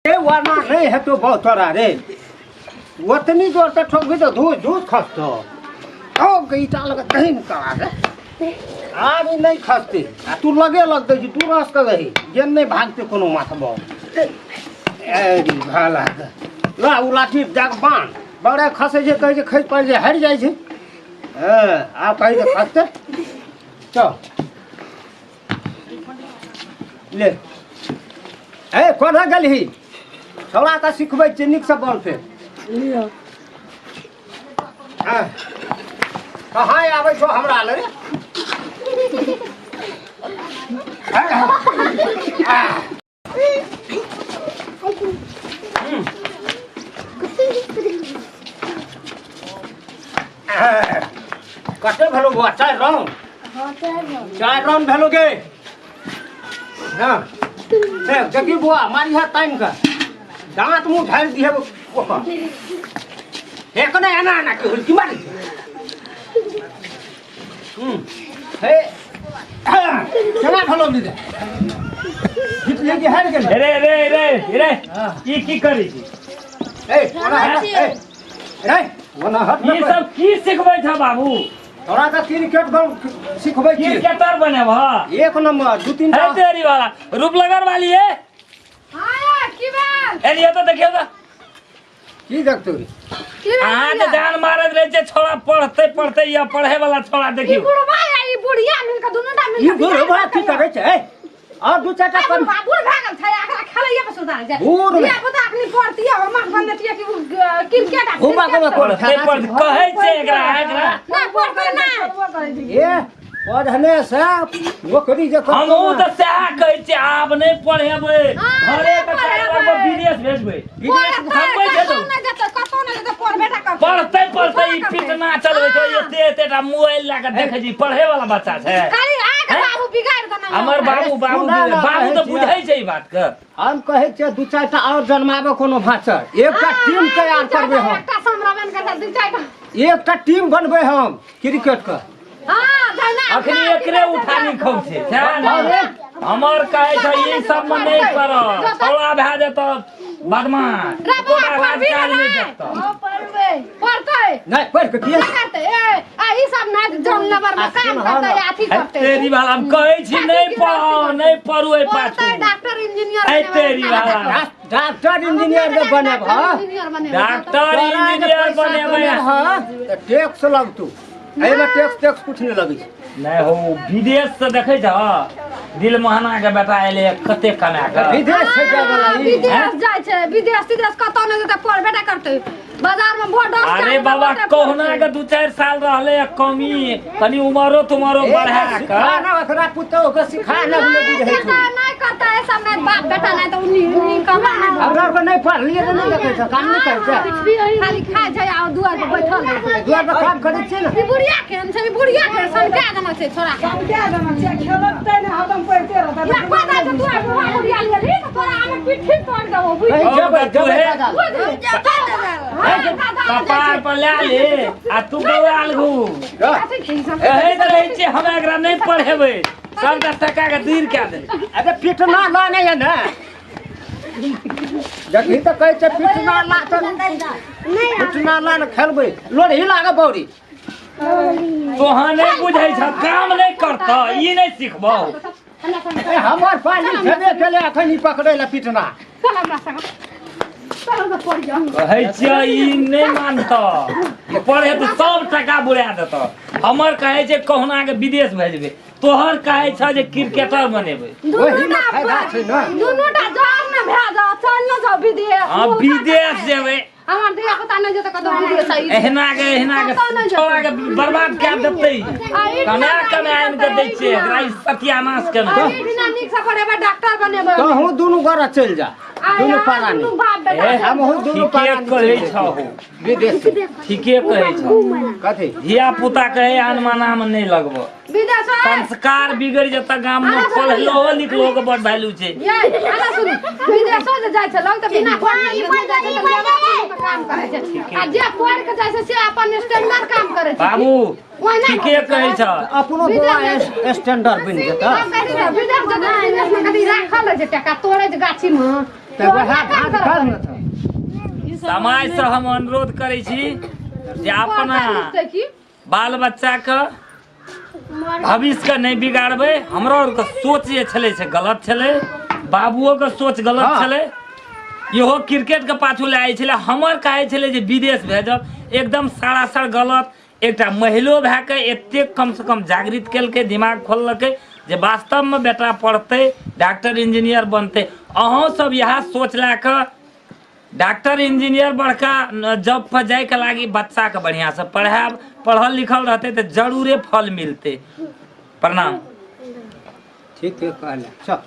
ए वरना नहीं है तो बहुत तोरा रे उतनी जोर से ठोक तो धूस धूस खसतो ओ गई ता लगा कहीं निकला रे आज नहीं खसते तू लगे लग दे तू रस कर रही जे नहीं भागते कोनो माथबो ए भाला ला उ लाठी जाग बाण बड़े खसे जे कहे खस पड़ जे हट जाय छे आ कहि दे खसते चल ले ए कोना गलही छोड़ा का सिखबै चिनिक से बोल पे लियो हां कहां आबै छो हमरा ले रे कते भलो बुआ चाय राउंड चाय राउंड भलो गे हां ए जगी बुआ मारी हा टाइम का दांत मुंह ढाल दिए वो एक ने आना ना की मारी हे चला भलो दी दे जितले की हार गेल रे रे रे रे की करी छी ए ओना हट ए रे ओना हट ये सब की सिखबै छ बाबू तोरा का क्रिकेट बन सिखबै छी क्रिकेटर बनेब एक नंबर दो तीन है तेरी वाला रूपनगर वाली है हां की बात एलियो तो देखियो तो की देखतो रे हां तो जान मारत रहे छे छोड़ा पढ़ते या पढ़े वाला छोड़ा देखियो बुढ़वा आई बुढ़िया मिलके दोनों मिलके ई बुढ़वा की करे छे और दो चार कर बाबूर भागल छै एकरा खेलैया पे सुधार छै बूढ़ ये पता अखनी पढ़ती है हम बनती है कि क्रिकेट घुमा पढ़ते कहे छे एकरा ना पढ़ते ना ए पढ़ने से नौकरी जे हम तो सह कहै छे आब नहीं पढ़ेबै घरे के चाहे विदेश भेजबै विदेश खबै छै तो ना जत कतो ना जत पढ़बे टा कर पढ़ते ई फिटना चलबै छै एतेटा मोबाइल ला के देखै छी पढ़े वाला बच्चा छै खाली आगे बाबू बिगाड़ देना हमर बाबू तो बुझै छै ई बात के हम कहै छे दू चार टा और जन्माबे कोनो भाषर एकटा टीम तैयार करबे हम एकटा समरावन करता दू चार एकटा टीम बनबे हम क्रिकेट का हां जाना अखनी एकरे उठानी खौ छै हमर कहै छै ई सब में नहीं करो थोड़ा भै जेत बदमाश कोटा राजकाज नहीं देखतो पढ़ते नहीं पढ़ के किया करते ए आ ई सब ना जौन नंबर में काम करते अथी करते तेरी वाला हम कहै छी नहीं पढ़ू ए पाछू डॉक्टर इंजीनियर ए तेरी वाला डॉक्टर इंजीनियर के बनेब हां डॉक्टर इंजीनियर बनेबै हां त टैक्स लगतू एमे टैक्स कुछ नहीं लगे नहीं हो विदेश से देखे छ दिल मोहना के बेटा एले कते कमा के विदेश से जाय वाला विदेश जाय छै विदेश कतो न जते पढ़ बेटा करते बाजार में वोट अरे बाबा कोहना के 2-4 साल रहले कमी कनी उमरो तुम्हारो बढ़ा के ना ओकरा पुतो के सिखा ना बुझै छै नहीं करता है सब नहीं बाप बेटा नहीं तो उन्हीं कमाना हमरा को नहीं पढ़ लिए नहीं देखे छ काम नहीं कर छै खाली खाय छै आ दुआर पे बैठल रहे दुआर पे काम करे छै ना ई बुढ़िया के छै बुढ़िया के संख्या देना छै छोरा संख्या देना छै खेलते ने हदम पढ़ते रहता या पता छै दुआर पे बुढ़िया ले रे तोरा हमें पिठी तोड़ देबो बुझ कपार पर ले ले आ तू बवाल घू एहे त रहै छै हम एकरा नहीं पढ़ेबै सब टका के दूर के दे अरे पिटना ला नहीं है ना जखी तो कहै छै पिटना ला तो नहीं पिटना ला न खेलबै लोढ़ी लागे बौरी तोहा नहीं बुझै छ काम नहीं करत ई नहीं सिखबो हमर पानी छबे केले अखन ई पकड़ै ला पिटना चल हमरा संग कहै छियै ई नहीं मानत पढ़े तो सब टका बुड़ा देत हमर कहै छै कहुना के विदेश भेजबै तोहर कहै छ जे क्रिकेटर बनेबै वही में फायदा छै ना दुनूटा जान न भेजा चल न जाओ विदेश हां विदेश जेबै हमर दिया पता नहीं जत कतो विदेश आई एहना के छोड़ा के बर्बाद कर देतै कना के दै छै एकरा सत्यानाश करना बिना निक से पढ़ेबा डॉक्टर बनेबा तो हूं दुनु घर चल जा दुनु पारा दुनू नहीं बाप बेटा हम हूं दुनु पारा कहै छ विदेश ठीके कहै छ कथि धिया पुता कहे अनमना में नहीं लगबो विदेश संस्कार बिगड़ जता गाम में पढ़लो लिखलो के बड़ वैल्यू छै ये आना सुन विदेशो जे जाय छै लोग त बिना पढ़ काम करे छै आ जे पढ़ के जाय छै से अपन स्टैंडर्ड काम करे छै बाबू ठीके कहै छ अपनो बौआ स्टैंडर्ड बनि जेतै तऽ वएह भाग कर न त समाज से हम अनुरोध करै छी जे अपना बाल बच्चा के भविष्य के नहीं बिगाड़बै। हमरो और के सोच जे छलै से गलत छलै, बाबुओ के सोच गलत छलै। इहो क्रिकेट के पाछू ले आइ छलै, हमर कहै छलै जे विदेश भेजब, एकदम सरासर गलत। एकटा महिलो भए के एतेक कम से कम जागृत केलकै, दिमाग खोललकै जे वास्तव में बेटा पढ़तै, डॉक्टर इंजीनियर बनतै। अहूँ सब यह सोच लए कऽ डॉक्टर इंजीनियर बड़का जॉब पर जाए के लागी बच्चा के बढ़िया से पढ़ाब, पढ़ल लिखल रहते तो जरूरे फल मिलते। प्रणाम। ठीक है कहले चल।